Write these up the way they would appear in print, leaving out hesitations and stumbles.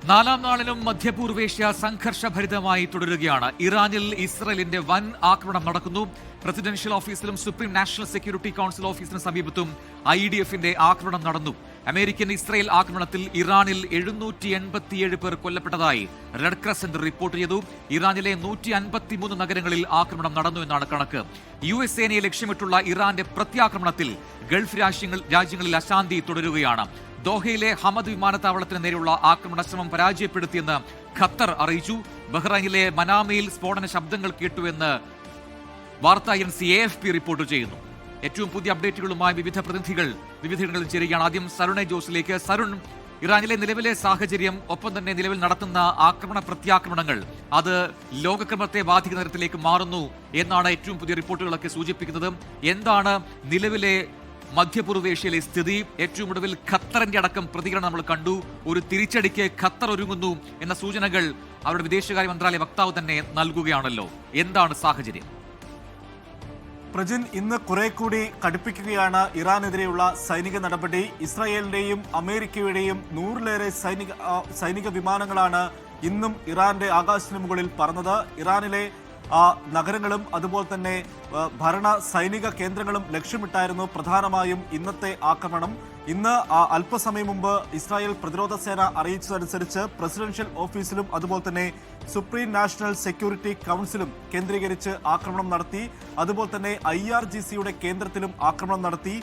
നാലാം നാളിലും മധ്യപൂർവേഷ്യ സംഘർഷഭരിതമായി തുടരുകയാണ്. ഇറാനിൽ ഇസ്രയേലിന്റെ വൻ ആക്രമണം നടക്കുന്നു. പ്രസിഡൻഷ്യൽ ഓഫീസിലും സുപ്രീം നാഷണൽ സെക്യൂരിറ്റി കൗൺസിൽ ഓഫീസിന് സമീപത്തും IDF-ന്റെ ആക്രമണം നടന്നു. അമേരിക്കൻ ഇസ്രയേൽ ആക്രമണത്തിൽ ഇറാനിൽ 787 പേർ കൊല്ലപ്പെട്ടതായി റെഡ് ക്രസന്റ് റിപ്പോർട്ട് ചെയ്തു. ഇറാനിലെ 153 നഗരങ്ങളിൽ ആക്രമണം നടന്നു എന്നാണ് കണക്ക്. US സേനയെ ലക്ഷ്യമിട്ടുള്ള ഇറാന്റെ പ്രത്യാക്രമണത്തിൽ ഗൾഫ് രാജ്യങ്ങളിൽ അശാന്തി തുടരുകയാണ്. ദോഹയിലെ ഹമദ് വിമാനത്താവളത്തിന് നേരെയുള്ള ആക്രമണ ശ്രമം പരാജയപ്പെടുത്തിയെന്ന് ഖത്തർ അറിയിച്ചു. ബഹ്റൈനിലെ മനാമയിൽ സ്ഫോടന ശബ്ദങ്ങൾ കേട്ടുവെന്ന് വാർത്താ ഏജൻസി AFP റിപ്പോർട്ട് ചെയ്യുന്നു. ഏറ്റവും പുതിയ അപ്ഡേറ്റുകളുമായി വിവിധ പ്രതിനിധികൾ വിവിധങ്ങളിൽ ചേരുകയാണ്. ആദ്യം സരുണെ ജോസിലേക്ക്. സരുൺ, ഇറാനിലെ നിലവിലെ സാഹചര്യം, ഒപ്പം തന്നെ നിലവിൽ നടത്തുന്ന പ്രത്യാക്രമണങ്ങൾ അത് ലോകക്രമത്തെ ബാധിക്കുന്ന തരത്തിലേക്ക് മാറുന്നു എന്നാണ് ഏറ്റവും പുതിയ റിപ്പോർട്ടുകളൊക്കെ സൂചിപ്പിക്കുന്നത്. എന്താണ് നിലവിലെ മധ്യപൂർവേഷ്യയിലെ സ്ഥിതി? ഏറ്റവും ഒടുവിൽ ഖത്തറിന്റെ അടക്കം പ്രതികരണം നമ്മൾ കണ്ടു. ഒരു തിരിച്ചടിക്ക് ഖത്തർ ഒരുങ്ങുന്നു എന്ന സൂചനകൾ അവരുടെ വിദേശകാര്യ മന്ത്രാലയ വക്താവ് തന്നെ നൽകുകയാണല്ലോ. എന്താണ് സാഹചര്യം? പ്രജിൻ, ഇന്ന് കുറെ കൂടി കടുപ്പിക്കുകയാണ് ഇറാനെതിരെയുള്ള സൈനിക നടപടി. ഇസ്രായേലിന്റെയും അമേരിക്കയുടെയും 100-ലേറെ സൈനിക വിമാനങ്ങളാണ് ഇന്നും ഇറാന്റെ ആകാശത്തിന് മുകളിൽ പറന്നത്. ഇറാനിലെ നഗരങ്ങളും അതുപോലെ തന്നെ ഭരണ സൈനിക കേന്ദ്രങ്ങളും ലക്ഷ്യമിട്ടായിരുന്നു പ്രധാനമായും ഇന്നത്തെ ആക്രമണം. ഇന്ന് അല്പസമയം മുമ്പ് ഇസ്രായേൽ പ്രതിരോധ സേന അറിയിച്ചതനുസരിച്ച് പ്രസിഡൻഷ്യൽ ഓഫീസിലും അതുപോലെ തന്നെ സുപ്രീം നാഷണൽ സെക്യൂരിറ്റി കൗൺസിലും കേന്ദ്രീകരിച്ച് ആക്രമണം നടത്തി. അതുപോലെ തന്നെ IRGCയുടെ കേന്ദ്രത്തിലും ആക്രമണം നടത്തി.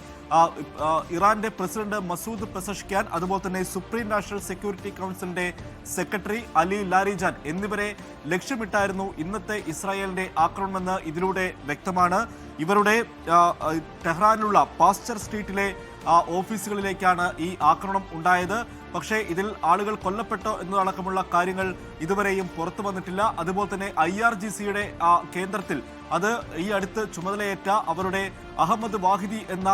ഇറാന്റെ പ്രസിഡന്റ് മസൂദ് പെസഷ്ക്യാൻ, അതുപോലെ തന്നെ സുപ്രീം നാഷണൽ സെക്യൂരിറ്റി കൗൺസിലിന്റെ സെക്രട്ടറി അലി ലാരിജാൻ എന്നിവരെ ലക്ഷ്യമിട്ടായിരുന്നു ഇന്നത്തെ ഇസ്രായേലിന്റെ ആക്രമണമെന്ന് ഇതിലൂടെ വ്യക്തമാണ്. ഇവരുടെ ടെഹ്റാനിലുള്ള പാസ്ചർ സ്ട്രീറ്റിലെ ഓഫീസുകളിലേക്കാണ് ഈ ആക്രമണം ഉണ്ടായത്. പക്ഷേ ഇതിൽ ആളുകൾ കൊല്ലപ്പെട്ടോ എന്നതടക്കമുള്ള കാര്യങ്ങൾ ഇതുവരെയും പുറത്തു വന്നിട്ടില്ല. അതുപോലെ തന്നെ IRGCയുടെ കേന്ദ്രത്തിൽ അത് ഈ അടുത്ത് ചുമതലയേറ്റ അവരുടെ അഹമ്മദ് വാഹിദി എന്ന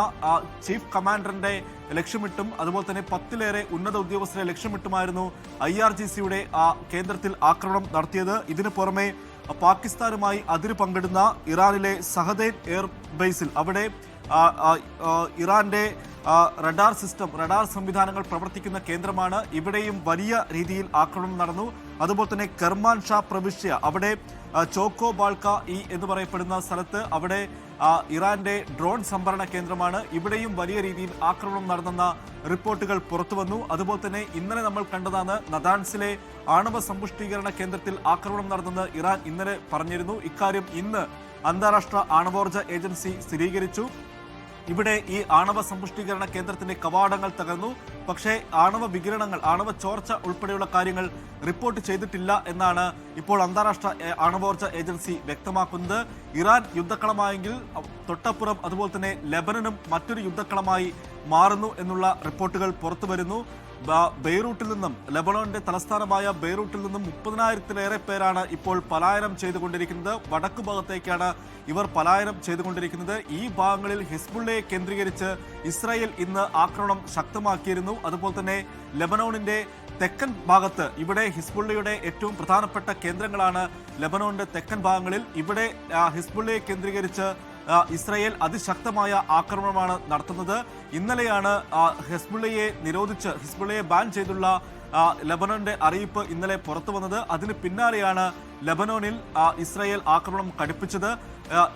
ചീഫ് കമാൻഡറിന്റെ ലക്ഷ്യമിട്ടും അതുപോലെ തന്നെ 10-ലേറെ ഉന്നത ഉദ്യോഗസ്ഥരെ ലക്ഷ്യമിട്ടുമായിരുന്നു IRGCയുടെ കേന്ദ്രത്തിൽ ആക്രമണം നടത്തിയത്. ഇതിനു പുറമെ പാകിസ്ഥാനുമായി അതിര് പങ്കിടുന്ന ഇറാനിലെ സഹദേൻ എയർ ബേസിൽ അവിടെ ഇറാന്റെ റഡാർ സംവിധാനങ്ങൾ പ്രവർത്തിക്കുന്ന കേന്ദ്രമാണ്. ഇവിടെയും വലിയ രീതിയിൽ ആക്രമണം നടന്നു. അതുപോലെ തന്നെ കെർമാൻ ഷാ പ്രവിശ്യ, അവിടെ ചോക്കോ ബാൾക്ക എന്ന് പറയപ്പെടുന്ന സ്ഥലത്ത് അവിടെ ഇറാന്റെ ഡ്രോൺ സംഭരണ കേന്ദ്രമാണ്. ഇവിടെയും വലിയ രീതിയിൽ ആക്രമണം നടന്നെന്ന റിപ്പോർട്ടുകൾ പുറത്തുവന്നു. അതുപോലെ തന്നെ ഇന്നലെ നമ്മൾ കണ്ടതാണ് നദാൻസിലെ ആണവ സമ്പുഷ്ടീകരണ കേന്ദ്രത്തിൽ ആക്രമണം നടന്നെന്ന് ഇറാൻ ഇന്നലെ പറഞ്ഞിരുന്നു. ഇക്കാര്യം ഇന്ന് അന്താരാഷ്ട്ര ആണവോർജ ഏജൻസി സ്ഥിരീകരിച്ചു. ഇവിടെ ഈ ആണവ സമ്പുഷ്ടീകരണ കേന്ദ്രത്തിന്റെ കവാടങ്ങൾ തകർന്നു. പക്ഷേ ആണവ ചോർച്ച ഉൾപ്പെടെയുള്ള കാര്യങ്ങൾ റിപ്പോർട്ട് ചെയ്തിട്ടില്ല എന്നാണ് ഇപ്പോൾ അന്താരാഷ്ട്ര ആണവോർജ ഏജൻസി വ്യക്തമാക്കുന്നത്. ഇറാൻ യുദ്ധക്കളമായെങ്കിൽ തൊട്ടപ്പുറം അതുപോലെ തന്നെ ലെബനനും മറ്റൊരു യുദ്ധക്കളമായി മാറുന്നു എന്നുള്ള റിപ്പോർട്ടുകൾ പുറത്തു വരുന്നു. ബെയ്റൂട്ടിൽ നിന്നും, ലെബനോന്റെ തലസ്ഥാനമായ ബെയ്റൂട്ടിൽ നിന്നും 30,000-ലേറെ പേരാണ് ഇപ്പോൾ പലായനം ചെയ്തുകൊണ്ടിരിക്കുന്നത്. വടക്കു ഭാഗത്തേക്കാണ് ഇവർ പലായനം ചെയ്തുകൊണ്ടിരിക്കുന്നത്. ഈ ഭാഗങ്ങളിൽ ഹിസ്ബുള്ളയെ കേന്ദ്രീകരിച്ച് ഇസ്രായേൽ ഇന്ന് ആക്രമണം ശക്തമാക്കിയിരുന്നു. അതുപോലെ തന്നെ ലെബനോണിന്റെ തെക്കൻ ഭാഗത്ത്, ഇവിടെ ഹിസ്ബുള്ളയുടെ ഏറ്റവും പ്രധാനപ്പെട്ട കേന്ദ്രങ്ങളാണ് ലെബനോണിന്റെ തെക്കൻ ഭാഗങ്ങളിൽ. ഇവിടെ ഹിസ്ബുള്ളയെ കേന്ദ്രീകരിച്ച് ഇസ്രായേൽ അതിശക്തമായ ആക്രമണമാണ് നടത്തുന്നത്. ഇന്നലെയാണ് ഹിസ്ബുള്ളയെ ബാൻ ചെയ്തുള്ള ലെബനോന്റെ അറിയിപ്പ് ഇന്നലെ പുറത്തു വന്നത്. അതിന് പിന്നാലെയാണ് ലെബനോനിൽ ഇസ്രായേൽ ആക്രമണം കടുപ്പിച്ചത്.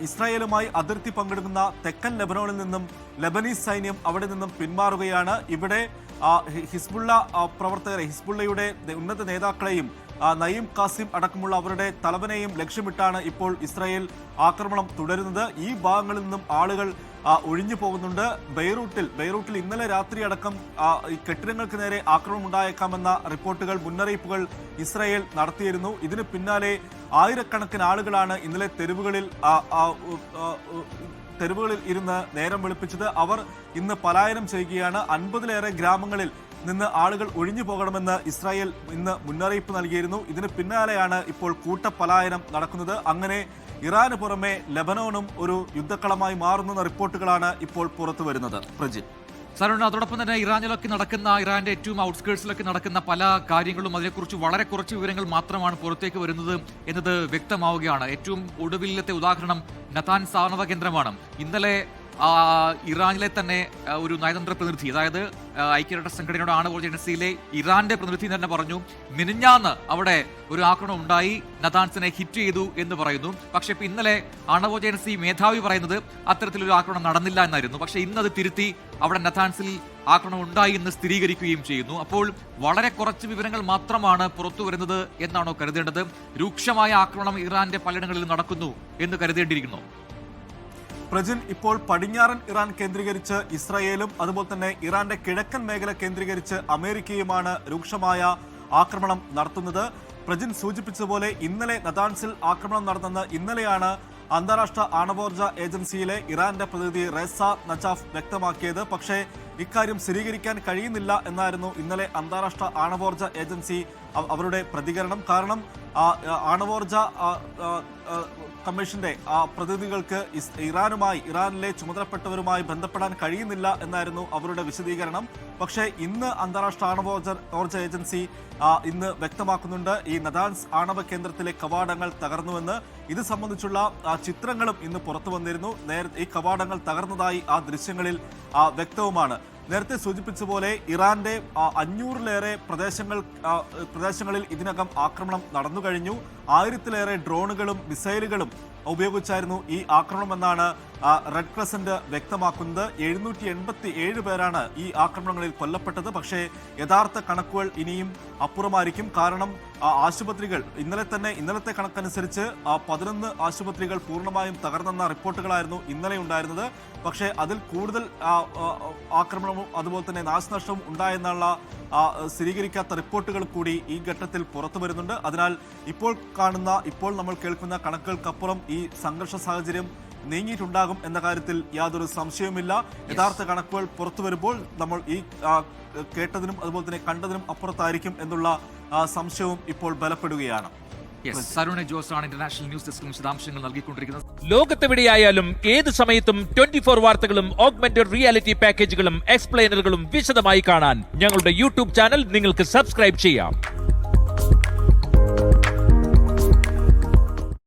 ഇസ്രായേലുമായി അതിർത്തി പങ്കിടുന്ന തെക്കൻ ലെബനോണിൽ നിന്നും ലെബനീസ് സൈന്യം അവിടെ നിന്നും പിന്മാറുകയാണ്. ഇവിടെ ഹിസ്ബുള്ളയുടെ ഉന്നത നേതാക്കളെയും നയീം കാസിം അടക്കമുള്ള അവരുടെ തലവനെയും ലക്ഷ്യമിട്ടാണ് ഇപ്പോൾ ഇസ്രായേൽ ആക്രമണം തുടരുന്നത്. ഈ ഭാഗങ്ങളിൽ നിന്നും ആളുകൾ ഒഴിഞ്ഞു പോകുന്നുണ്ട്. ബെയ്റൂട്ടിൽ ഇന്നലെ രാത്രി അടക്കം കെട്ടിടങ്ങൾക്ക് നേരെ ആക്രമണം ഉണ്ടായേക്കാമെന്ന മുന്നറിയിപ്പുകൾ ഇസ്രായേൽ നടത്തിയിരുന്നു. ഇതിന് പിന്നാലെ ആയിരക്കണക്കിന് ആളുകളാണ് ഇന്നലെ തെരുവുകളിൽ ഇരുന്ന് നേരം വെളുപ്പിച്ചത്. അവർ ഇന്ന് പലായനം ചെയ്യുകയാണ്. 50-ലേറെ ഗ്രാമങ്ങളിൽ നിന്ന് ആളുകൾ ഒഴിഞ്ഞു പോകണമെന്ന് ഇസ്രായേൽ ഇന്ന് മുന്നറിയിപ്പ് നൽകിയിരുന്നു. ഇതിന് പിന്നാലെയാണ് ഇപ്പോൾ കൂട്ടപ്പലായനം നടക്കുന്നത്. അങ്ങനെ ഇറാന് പുറമെ ലെബനോണും ഒരു യുദ്ധക്കളമായി മാറുന്ന റിപ്പോർട്ടുകളാണ് ഇപ്പോൾ പുറത്തു വരുന്നത്. പ്രജിത്ത്, സരുൺ, അതോടൊപ്പം തന്നെ ഇറാന്റെ ഏറ്റവും ഔട്ട്സ്കേർട്സിലൊക്കെ നടക്കുന്ന പല കാര്യങ്ങളും അതിനെക്കുറിച്ച് വളരെ കുറച്ച് വിവരങ്ങൾ മാത്രമാണ് പുറത്തേക്ക് വരുന്നത് എന്നത് വ്യക്തമാവുകയാണ്. ഏറ്റവും ഒടുവിലത്തെ ഉദാഹരണം നതാൻസ് ആണവ കേന്ദ്രമാണ്. ഇന്നലെ ഇറാനിലെ തന്നെ ഒരു നയതന്ത്ര പ്രതിനിധി, അതായത് ഐക്യരാഷ്ട്ര സംഘടനയുടെ ആണവോർജ്ജ ഏജൻസിയിലെ ഇറാന്റെ പ്രതിനിധി തന്നെ പറഞ്ഞു, മിനിഞ്ഞാന്ന് അവിടെ ഒരു ആക്രമണം ഉണ്ടായി, നതാൻസിനെ ഹിറ്റ് ചെയ്തു എന്ന് പറയുന്നു. പക്ഷേ ഇപ്പൊ ഇന്നലെ ആണവോർജ്ജ ഏജൻസി മേധാവി പറയുന്നത് അത്തരത്തിലൊരു ആക്രമണം നടന്നില്ല എന്നായിരുന്നു. പക്ഷേ ഇന്നത് തിരുത്തി അവിടെ നതാൻസിൽ ആക്രമണം ഉണ്ടായി എന്ന് സ്ഥിരീകരിക്കുകയും ചെയ്യുന്നു. അപ്പോൾ വളരെ കുറച്ച് വിവരങ്ങൾ മാത്രമാണ് പുറത്തു വരുന്നത് എന്നാണോ കരുതേണ്ടത്? രൂക്ഷമായ ആക്രമണം ഇറാന്റെ പലയിടങ്ങളിൽ നടക്കുന്നു എന്ന് കരുതേണ്ടിയിരിക്കുന്നു. പ്രജിൻ, ഇപ്പോൾ പടിഞ്ഞാറൻ ഇറാൻ കേന്ദ്രീകരിച്ച് ഇസ്രായേലും അതുപോലെ തന്നെ ഇറാന്റെ കിഴക്കൻ മേഖല കേന്ദ്രീകരിച്ച് അമേരിക്കയുമാണ് രൂക്ഷമായ ആക്രമണം നടത്തുന്നത്. പ്രജിൻ സൂചിപ്പിച്ചതുപോലെ ഇന്നലെ നതാൻസിൽ ആക്രമണം നടന്നെന്ന് ഇന്നലെയാണ് അന്താരാഷ്ട്ര ആണവോർജ്ജ ഏജൻസിയിലെ ഇറാന്റെ പ്രതിനിധി റേസ നജാഫ് വ്യക്തമാക്കിയത്. പക്ഷേ ഇക്കാര്യം സ്ഥിരീകരിക്കാൻ കഴിയുന്നില്ല എന്നായിരുന്നു ഇന്നലെ അന്താരാഷ്ട്ര ആണവോർജ്ജ ഏജൻസി അവരുടെ പ്രതികരണം. കാരണം ആണവോർജ്ജ കമ്മീഷന്റെ പ്രതിനിധികൾക്ക് ഇറാനിലെ ചുമതലപ്പെട്ടവരുമായി ബന്ധപ്പെടാൻ കഴിയുന്നില്ല എന്നായിരുന്നു അവരുടെ വിശദീകരണം. പക്ഷേ ഇന്ന് അന്താരാഷ്ട്ര ആണവോർജ്ജ ഏജൻസി ഇന്ന് വ്യക്തമാക്കുന്നുണ്ട് ഈ നതാൻസ് ആണവ കേന്ദ്രത്തിലെ കവാടങ്ങൾ തകർന്നുവെന്ന്. ഇത് സംബന്ധിച്ചുള്ള ചിത്രങ്ങളും ഇന്ന് പുറത്തു വന്നിരുന്നു. ഈ കവാടങ്ങൾ തകർന്നതായി ആ ദൃശ്യങ്ങളിൽ വ്യക്തവുമാണ്. നേരത്തെ സൂചിപ്പിച്ച പോലെ ഇറാന്റെ 500-ലേറെ പ്രദേശങ്ങളിൽ ഇതിനകം ആക്രമണം നടന്നു കഴിഞ്ഞു. 1000-ലേറെ ഡ്രോണുകളും മിസൈലുകളും ഉപയോഗിച്ചായിരുന്നു ഈ ആക്രമണമെന്നാണ് റെഡ് ക്രസന്റ് വ്യക്തമാക്കുന്നത്. 787 പേരാണ് ഈ ആക്രമണങ്ങളിൽ കൊല്ലപ്പെട്ടത്. പക്ഷേ യഥാർത്ഥ കണക്കുകൾ ഇനിയും അപ്പുറമായിരിക്കും. കാരണം ആശുപത്രികൾ ഇന്നലത്തെ കണക്കനുസരിച്ച് 11 ആശുപത്രികൾ പൂർണ്ണമായും തകർന്നെന്ന റിപ്പോർട്ടുകളായിരുന്നു ഇന്നലെ ഉണ്ടായിരുന്നത്. പക്ഷേ അതിൽ കൂടുതൽ ആക്രമണവും അതുപോലെ തന്നെ നാശനഷ്ടവും ഉണ്ടായെന്നുള്ള സ്ഥിരീകരിക്കാത്ത റിപ്പോർട്ടുകൾ കൂടി ഈ ഘട്ടത്തിൽ പുറത്തു വരുന്നുണ്ട്. അതിനാൽ ഇപ്പോൾ നമ്മൾ കേൾക്കുന്ന കണക്കുകൾക്കപ്പുറം ഈ സംഘർഷ സാഹചര്യം നീങ്ങിയിട്ടുണ്ടാകും എന്ന കാര്യത്തിൽ യാതൊരു സംശയവുമില്ല. യഥാർത്ഥ കണക്കുകൾ പുറത്തു വരുമ്പോൾ നമ്മൾ ഈ കേട്ടതിനും അതുപോലെ തന്നെ കണ്ടതിനും അപ്പുറത്തായിരിക്കും എന്നുള്ള സംശയവും ഇപ്പോൾ ബലപ്പെടുകയാണ്. സരുണ ജോസാണ് ഇന്റർനാഷണൽ ന്യൂസ് ഡെസ്കിൽ വിശദാംശങ്ങൾ നൽകിക്കൊണ്ടിരിക്കുന്നത്. ലോകത്തെവിടെയായാലും ഏത് സമയത്തും 24 വാർത്തകളും ഓഗ്മെന്റഡ് റിയാലിറ്റി പാക്കേജുകളും എക്സ്പ്ലെയിനറുകളും വിശദമായി കാണാൻ ഞങ്ങളുടെ യൂട്യൂബ് ചാനൽ നിങ്ങൾക്ക് സബ്സ്ക്രൈബ് ചെയ്യാം.